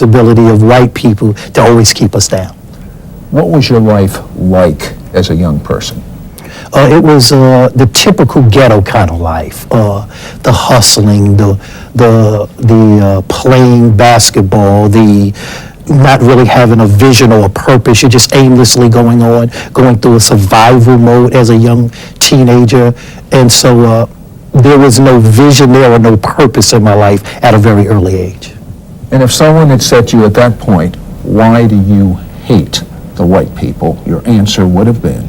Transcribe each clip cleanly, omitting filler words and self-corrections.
responsibility of white people to always keep us down. What was your life like as a young person? It was the typical ghetto kind of life, the hustling, the playing basketball, the not really having a vision or a purpose. You're just aimlessly going through a survival mode as a young teenager. And so there was no vision there or no purpose in my life at a very early age. And if someone had said to you at that point, why do you hate the white people, your answer would have been?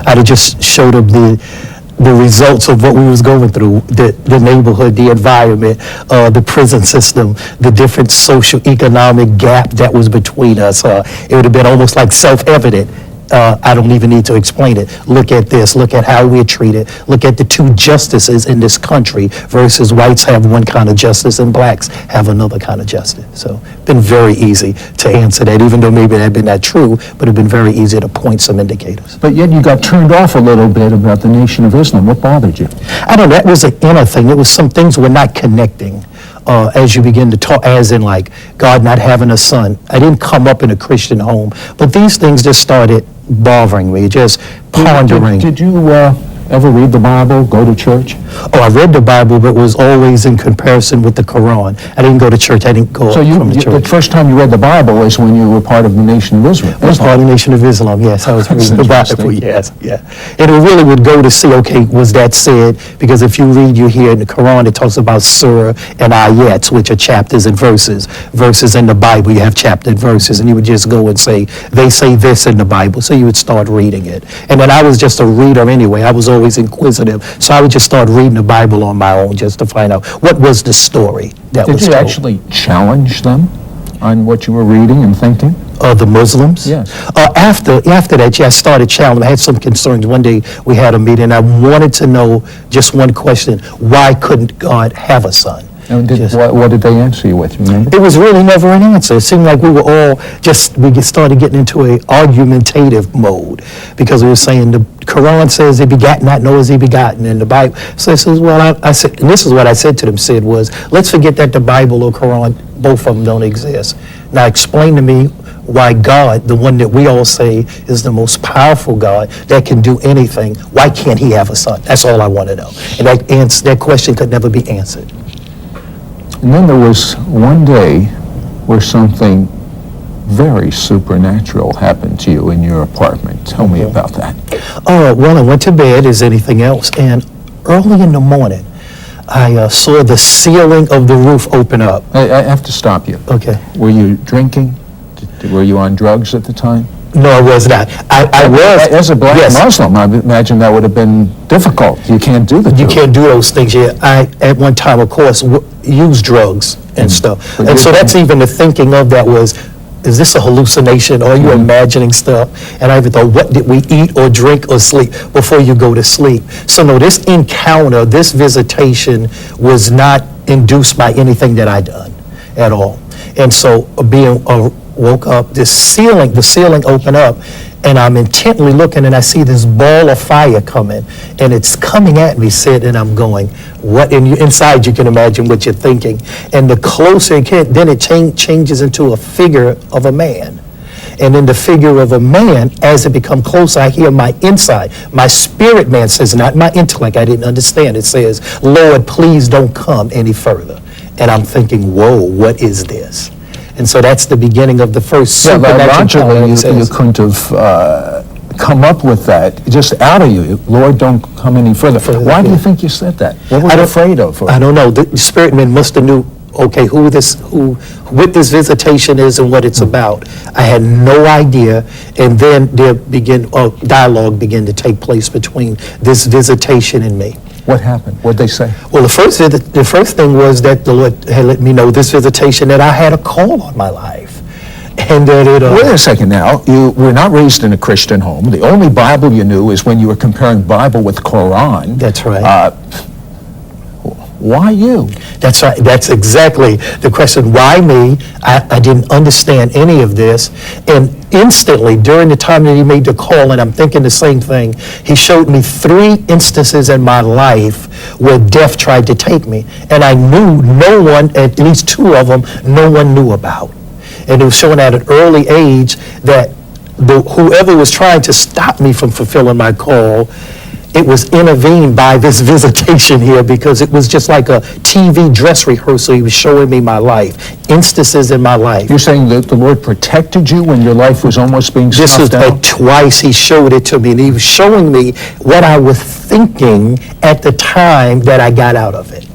I'd have just showed them the results of what we was going through, the neighborhood, the environment, the prison system, the different social economic gap that was between us. It would have been almost like self-evident. I don't even need to explain it. Look at this, look at how we're treated, look at the two justices in this country versus whites have one kind of justice and blacks have another kind of justice. So it's been very easy to answer that, even though maybe that had been not true, but it's been very easy to point some indicators. But yet you got turned off a little bit about the Nation of Islam. What bothered you? I don't know, that was an inner thing. It was some things were not connecting. As you begin to talk, as in like God not having a son. I didn't come up in a Christian home, but these things just started bothering me, just pondering. Did you ever read the Bible, go to church? Oh, I read the Bible, but it was always in comparison with the Quran. I didn't go to church. I didn't go from the church. The first time you read the Bible is when you were part of the Nation of Israel. I was part of the Nation of Islam, yes. I was reading the Bible, yes, yeah. And it really would go to see, okay, was that said? Because if you read, you hear in the Quran, it talks about surah and ayats, which are chapters and verses. Verses in the Bible, you have chapter and verses, and you would just go and say, they say this in the Bible, so you would start reading it. And then I was just a reader anyway. I was always inquisitive, so I would just start reading the Bible on my own just to find out what was the story that was told. Did you actually challenge them on what you were reading and thinking? The Muslims? Yes. After that, yeah, I started challenging. I had some concerns. One day we had a meeting. I wanted to know just one question: why couldn't God have a son? And what did they answer you with, remember? It was really never an answer. It seemed like we were all we started getting into a argumentative mode because we were saying the Quran says he begat not, nor is he begotten, and the Bible says, well, I said, and this is what I said to them, Sid, was, let's forget that the Bible or Quran, both of them don't exist. Now explain to me why God, the one that we all say is the most powerful God that can do anything, why can't he have a son? That's all I want to know. And that question could never be answered. And then there was one day where something very supernatural happened to you in your apartment. Tell me about that. Well, I went to bed as anything else, and early in the morning, I saw the ceiling of the roof open up. I have to stop you. Okay. Were you drinking? Were you on drugs at the time? No, I was not. I was. As a black Muslim, I imagine that would have been difficult. You can't do the You can't do those things. Yeah, I, at one time, of course, used drugs and stuff. And so that's even the thinking of that was, is this a hallucination or are you imagining stuff? And I even thought, what did we eat or drink or sleep before you go to sleep? So no, this encounter, this visitation was not induced by anything that I done at all. And so being woke up, the ceiling opened up, and I'm intently looking, and I see this ball of fire coming, and it's coming at me, Sid, and I'm going, what? And inside you can imagine what you're thinking. And the closer it gets, then it changes into a figure of a man. And in the figure of a man, as it becomes closer, I hear my inside. My spirit man says, not my intellect, I didn't understand. It says, Lord, please don't come any further. And I'm thinking, whoa, what is this? And so that's the beginning of the first supernatural logically, you couldn't have come up with that just out of you. Lord, don't come any further. Why do you think you said that? What were you afraid of? I don't know. The spirit man must have knew, okay, what this visitation is and what it's about. I had no idea. And then dialogue began to take place between this visitation and me. What happened? What did they say? Well, the first thing was that the Lord had let me know this visitation that I had a call on my life. And that Wait a second now. You were not raised in a Christian home. The only Bible you knew is when you were comparing Bible with Quran. That's right. Why you? That's right. That's exactly the question. Why me? I didn't understand any of this. And instantly, during the time that he made the call, and I'm thinking the same thing, he showed me 3 instances in my life where death tried to take me. And I knew no one, at least 2 of them, no one knew about. And it was showing at an early age that whoever was trying to stop me from fulfilling my call, it was intervened by this visitation here, because it was just like a TV dress rehearsal. He was showing me my life, instances in my life. You're saying that the Lord protected you when your life was almost being This snuffed is out? like twice he showed it to me, and he was showing me what I was thinking at the time that I got out of it.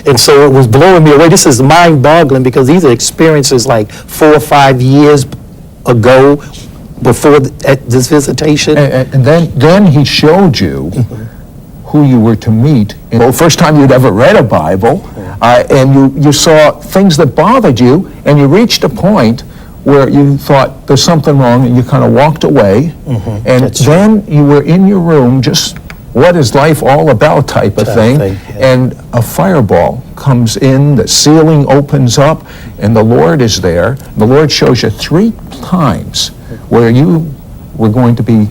And so it was blowing me away. This is mind-boggling, because these are experiences like 4 or 5 years ago, before at this visitation. And then he showed you who you were to meet. Well, first time you'd ever read a Bible, and you saw things that bothered you, and you reached a point where you thought there's something wrong, and you kind of walked away, and That's then you were in your room, just what is life all about type of thing, yeah. and a fireball comes in, the ceiling opens up, and the Lord is there. The Lord shows you 3 times where you were going to be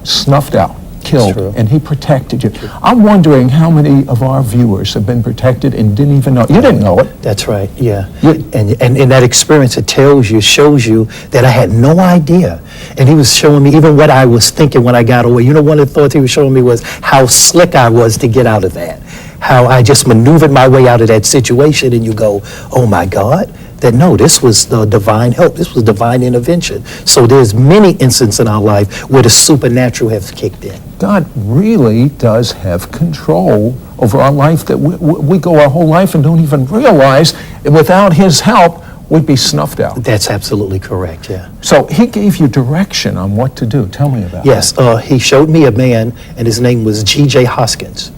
snuffed out, killed, true. and he protected you. I'm wondering how many of our viewers have been protected and didn't even know. You didn't know it. That's right, yeah. You- And in that experience, it shows you that I had no idea. And he was showing me even what I was thinking when I got away. You know, one of the thoughts he was showing me was how slick I was to get out of that. How I just maneuvered my way out of that situation, and you go, oh my God, that no, this was the divine help. This was divine intervention. So there's many instances in our life where the supernatural has kicked in. God really does have control over our life, that we go our whole life and don't even realize, without his help, we'd be snuffed out. That's absolutely correct, yeah. So he gave you direction on what to do. Tell me about Yes, he showed me a man, and his name was G.J. Hoskins.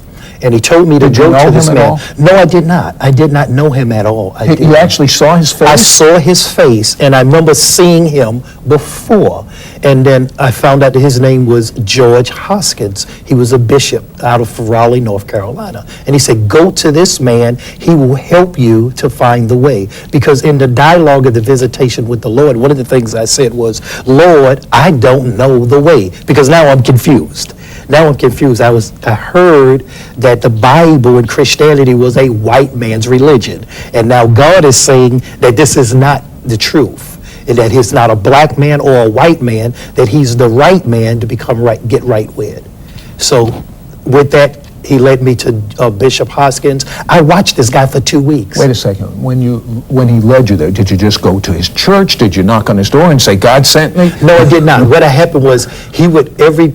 And he told me to Did you go know to this him at man. all? No, I did not. I did not know him at all. that. You actually saw his face? I saw his face, and I remember seeing him before. And then I found out that his name was George Hoskins. He was a bishop out of Raleigh, North Carolina. And he said, go to this man. He will help you to find the way. Because in the dialogue of the visitation with the Lord, one of the things I said was, Lord, I don't know the way. Because now I'm confused. Now I'm confused. I heard that the Bible and Christianity was a white man's religion. And now God is saying that this is not the truth. And that he's not a black man or a white man, that he's the right man to become right, get right with. So with that, he led me to Bishop Hoskins. I watched this guy for 2 weeks. Wait a second. When he led you there, did you just go to his church? Did you knock on his door and say, God sent me? No, I did not. What happened was he would every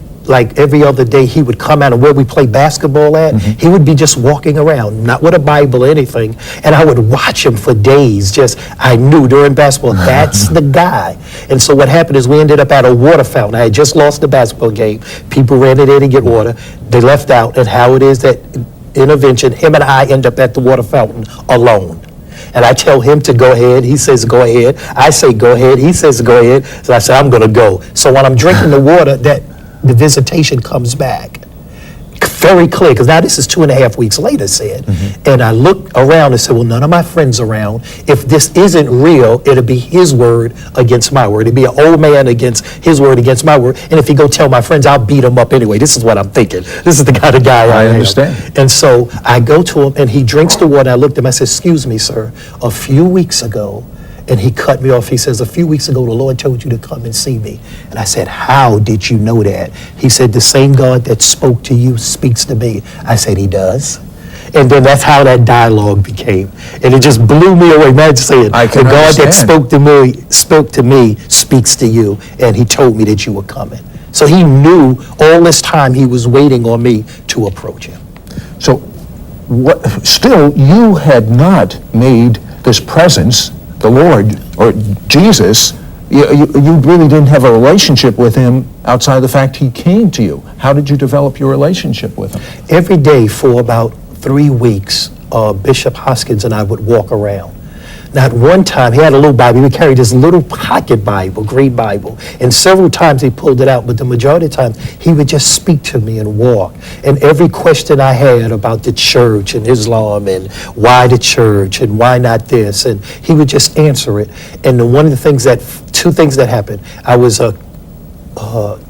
other day, he would come out, and where we play basketball at, he would be just walking around, not with a Bible or anything, and I would watch him for days. I knew during basketball, that's the guy. And so what happened is we ended up at a water fountain. I had just lost the basketball game. People ran in there to get water. They left out, and how it is that intervention, him and I end up at the water fountain alone. And I tell him to go ahead. He says, go ahead. I say, go ahead. He says, go ahead. So I say, I'm going to go. So when I'm drinking the water, the visitation comes back very clear, because now this is 2.5 weeks later, Sid. And I look around and said, well, none of my friends around. If this isn't real, it'll be his word against my word. It'll be an old man against his word against my word. And if he go tell my friends, I'll beat him up anyway. This is what I'm thinking. This is the kind of guy I am. understand. And so I go to him, and he drinks the water. I looked at him. I said, excuse me, sir. A few weeks ago, and he cut me off. He says, a few weeks ago, the Lord told you to come and see me. And I said, how did you know that? He said, the same God that spoke to you speaks to me. I said, he does. And then that's how that dialogue became. And it just blew me away. Imagine saying, I can the God that understand. spoke to me speaks to you. And he told me that you were coming. So he knew all this time he was waiting on me to approach him. So still, you had not made this presence, the Lord or Jesus, you really didn't have a relationship with him outside of the fact he came to you. How did you develop your relationship with him? Every day for about 3 weeks, Bishop Hoskins and I would walk around. Not one time, he had a little Bible, he would carry this little pocket Bible, green Bible, and several times he pulled it out, but the majority of the time, he would just speak to me and walk. And every question I had about the church and Islam and why the church and why not this, and he would just answer it. And two things that happened, I was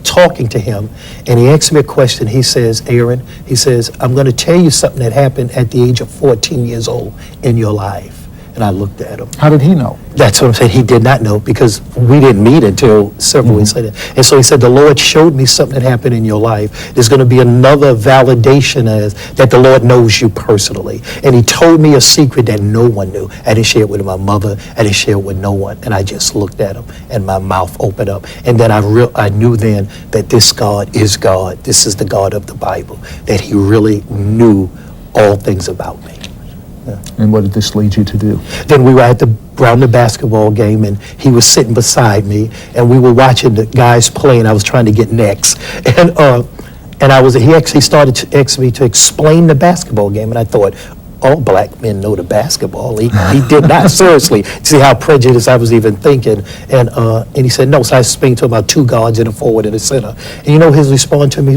talking to him, and he asked me a question. He says, Aaron, he says, I'm going to tell you something that happened at the age of 14 years old in your life. And I looked at him. How did he know? That's what I'm saying. He did not know because we didn't meet until several weeks later. And so he said, the Lord showed me something that happened in your life. There's going to be another validation as that the Lord knows you personally. And he told me a secret that no one knew. I didn't share it with my mother. I didn't share it with no one. And I just looked at him and my mouth opened up. And then I knew then that this God is God. This is the God of the Bible, that he really knew all things about me. Yeah. And what did this lead you to do? Then we were around the basketball game, and he was sitting beside me, and we were watching the guys play, and I was trying to get next. And he actually started to ask me to explain the basketball game, and I thought, all black men know the basketball. He did not, seriously. See how prejudiced I was even thinking. And he said, no. So I explained to him about two guards and a forward and a center. And you know his response to me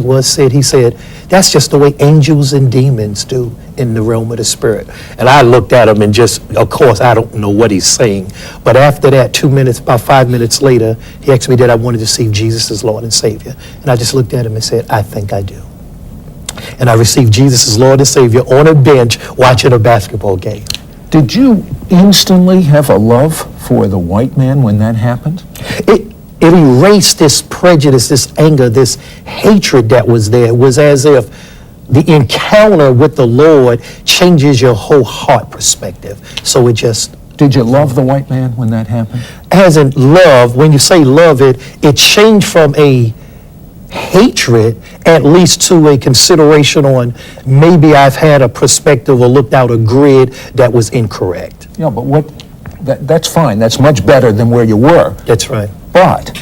he said, that's just the way angels and demons do in the realm of the spirit. And I looked at him and just, of course, I don't know what he's saying. But after that, about 5 minutes later, he asked me that I wanted to see Jesus as Lord and Savior. And I just looked at him and said, I think I do. And I received Jesus as Lord and Savior on a bench watching a basketball game. Did you instantly have a love for the white man when that happened? It erased this prejudice, this anger, this hatred that was there. It was as if the encounter with the Lord changes your whole heart perspective. So it just... Did you love the white man when that happened? As in love, when you say love it changed from a hatred at least to a consideration on maybe I've had a perspective or looked out a grid that was incorrect. Yeah, but that's fine. That's much better than where you were. That's right. But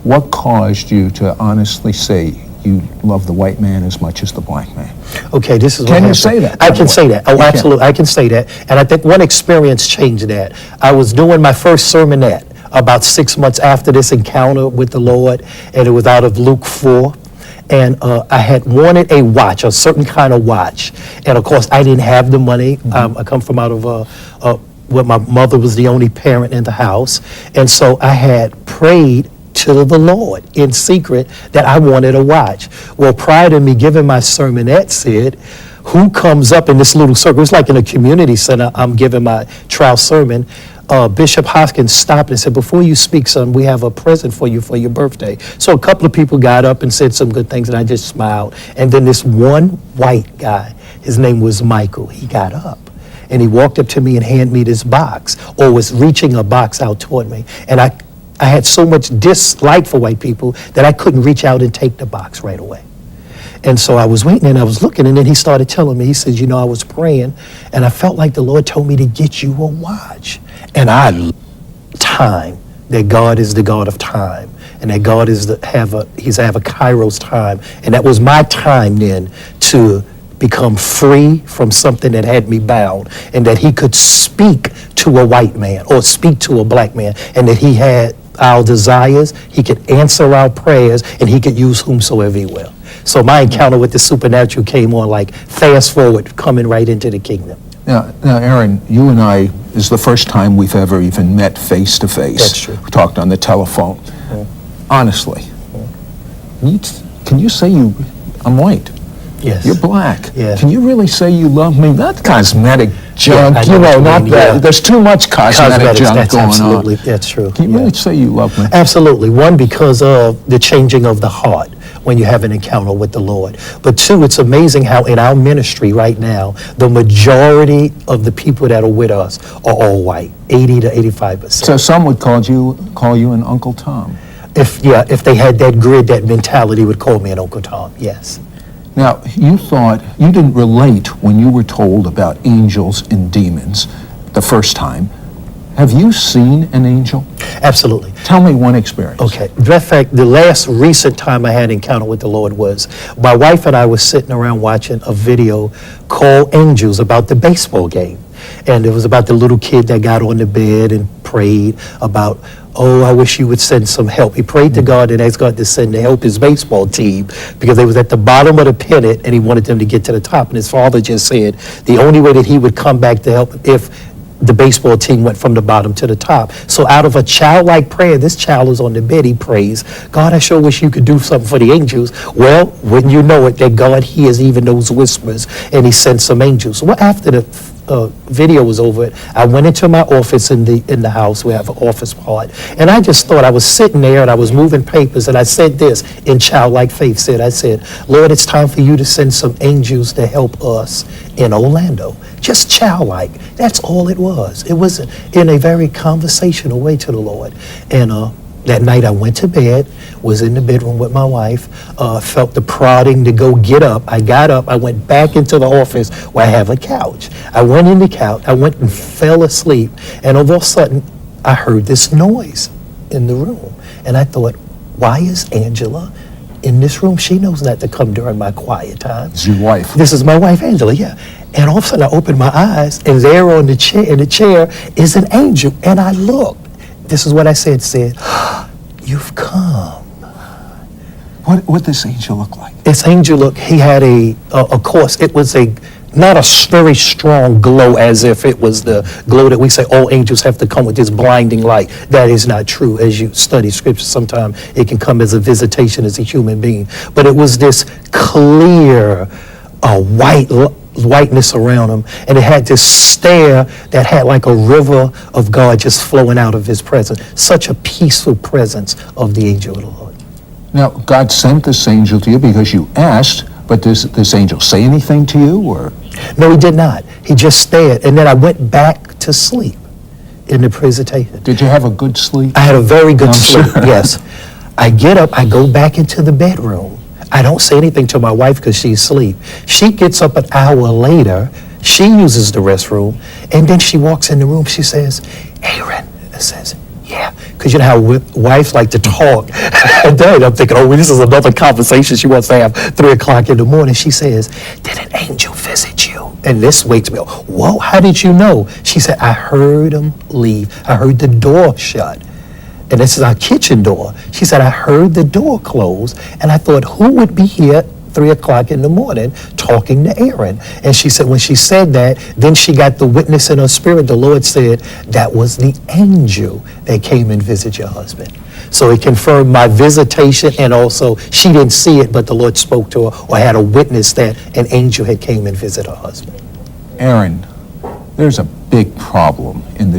what caused you to honestly say you love the white man as much as the black man? Okay, this is what Can you happened. say that? I can say that. Oh, You can. absolutely. I can say that. And I think one experience changed that. I was doing my first sermonette about 6 months after this encounter with the Lord, and it was out of Luke 4. And I had wanted a watch, a certain kind of watch. And of course, I didn't have the money. I come from out of where my mother was the only parent in the house. And so I had prayed to the Lord in secret that I wanted a watch. Well, prior to me giving my sermonette, Sid, who comes up in this little circle? It's like in a community center, I'm giving my trial sermon. Bishop Hoskins stopped and said, before you speak, son, we have a present for you for your birthday. So a couple of people got up and said some good things, and I just smiled. And then this one white guy, his name was Michael, he got up. And he walked up to me and handed me this box, or was reaching a box out toward me. And I had so much dislike for white people that I couldn't reach out and take the box right away. And so I was waiting and I was looking, and then he started telling me, he says, you know, I was praying and I felt like the Lord told me to get you a watch. And time, that God is the God of time, and that God is he's have a Kairos time. And that was my time then to become free from something that had me bound, and that he could speak to a white man or speak to a black man, and that he had our desires, he could answer our prayers, and he could use whomsoever he will. So my encounter with the supernatural came on like fast forward, coming right into the kingdom. Now, Aaron, you and I, this is the first time we've ever even met face to face. That's true. We talked on the telephone. Yeah. Honestly, can you say I'm white? Yes. You're black. Yeah. Can you really say you love me? Not cosmetic junk, I know what you not mean, that. yeah. There's too much cosmetic junk that's going absolutely, on. that's true. Can you really say you love me? Absolutely. One, because of the changing of the heart when you have an encounter with the Lord. But two, it's amazing how in our ministry right now, the majority of the people that are with us are all white, 80 to 85%. So some would call you an Uncle Tom. If they had that grid, that mentality, would call me an Uncle Tom, yes. Now, you didn't relate when you were told about angels and demons the first time. Have you seen an angel? Absolutely. Tell me one experience. Okay. Matter of fact, the last recent time I had an encounter with the Lord was my wife and I were sitting around watching a video called Angels about the baseball game. And it was about the little kid that got on the bed and prayed about, oh, I wish you would send some help. He prayed to God and asked God to send to help his baseball team because they was at the bottom of the pennant and he wanted them to get to the top. And his father just said the only way that he would come back to help if the baseball team went from the bottom to the top. So out of a childlike prayer, this child is on the bed, he prays, God, I sure wish you could do something for the angels. Well, when you know it, that God hears even those whispers, and he sent some angels. Well, after video was over it, I went into my office in the house. We have an office part, and I just thought, I was sitting there and I was moving papers, and I said this in childlike faith. I said, Lord, it's time for you to send some angels to help us in Orlando. Just childlike. That's all it was. It was in a very conversational way to the Lord. And that night I went to bed, was in the bedroom with my wife, felt the prodding to go get up. I got up, I went back into the office where I have a couch. I went in the couch, I went and fell asleep, and all of a sudden I heard this noise in the room. And I thought, why is Angela in this room? She knows not to come during my quiet time. It's your wife. This is my wife, Angela, yeah. And all of a sudden I opened my eyes, and there on the chair, in the chair is an angel. And I looked. This is what I said, you've come. What this angel look like? This angel, he had of course, it was not a very strong glow, as if it was the glow that we say all angels have to come with this blinding light. That is not true. As you study scripture, sometimes it can come as a visitation as a human being. But it was this clear, whiteness around him, and it had this stare that had like a river of God just flowing out of his presence. Such a peaceful presence of the angel of the Lord. Now, God sent this angel to you because you asked, but does this angel say anything to you, or? No, he did not. He just stared, and then I went back to sleep in the presentation. Did you have a good sleep? I had a very good I'm sleep, sure. yes. I get up, I go back into the bedroom. I don't say anything to my wife because she's asleep. She gets up an hour later, she uses the restroom, and then she walks in the room, she says, Aaron, I says, yeah, because you know how wives like to talk. And then I'm thinking, oh, this is another conversation she wants to have 3 o'clock in the morning. She says, did an angel visit you? And this wakes me up. Whoa, how did you know? She said, I heard him leave. I heard the door shut. And this is our kitchen door. She said, I heard the door close, and I thought, who would be here 3 o'clock in the morning talking to Aaron? And she said, when she said that, then she got the witness in her spirit. The Lord said, that was the angel that came and visited your husband. So it confirmed my visitation, and also she didn't see it, but the Lord spoke to her or had a witness that an angel had came and visited her husband. Aaron, there's a big problem in the